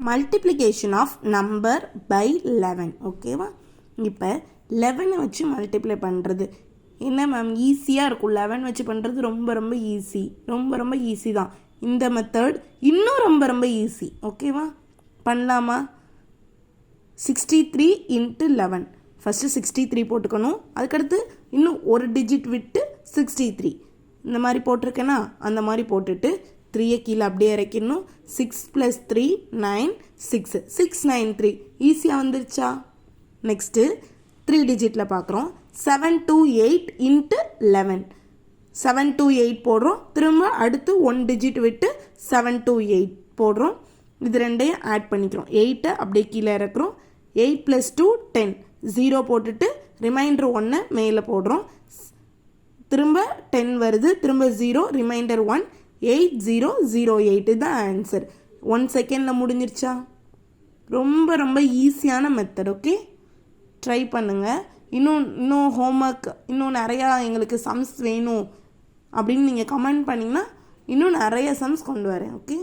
Multiplication of number by 11. ஓகேவா? இப்போ 11 வச்சு மல்டிப்ளை பண்ணுறது என்ன மேம்? ஈஸியாக இருக்கும். 11 வச்சு பண்ணுறது ரொம்ப ரொம்ப ஈஸி. ரொம்ப ஈஸி தான். இந்த மெத்தட் இன்னும் ரொம்ப ஈஸி. ஓகேவா? பண்ணலாமா? 63 × 11. ஃபஸ்ட்டு 63 போட்டுக்கணும். அதுக்கடுத்து இன்னும் ஒரு டிஜிட் விட்டு 63 இந்த மாதிரி போட்டிருக்கேன்னா அந்த மாதிரி போட்டுட்டு 3 கீழே அப்படியே இறக்கிடணும். 6 + 3 9 6 693 ஈஸியாக வந்துருச்சா? நெக்ஸ்ட்டு 3 டிஜிட்டில் பார்க்குறோம். 728 × 11. 728 போடுறோம். திரும்ப அடுத்து 1 டிஜிட் விட்டு 728 போடுறோம். இது ரெண்டையும் ஆட் பண்ணிக்கிறோம். 8 அப்படியே கீழே இறக்குறோம். 8 + 2 10 0 போட்டுட்டு ரிமைண்டர் 1 மேலே போடுறோம். திரும்ப 10 வருது. திரும்ப 0 ரிமைண்டர் 1 8008 தான் ஆன்சர். 1 செகண்டில் முடிஞ்சிருச்சா? ரொம்ப ஈஸியான மெத்தட். ஓகே, ட்ரை பண்ணுங்கள். இன்னும் ஹோம்ஒர்க் இன்னும் நிறையா எங்களுக்கு சம்ஸ் வேணும் அப்படின்னு நீங்கள் கமெண்ட் பண்ணிங்கன்னா இன்னும் நிறைய சம்ஸ் கொண்டு வரேன். ஓகே.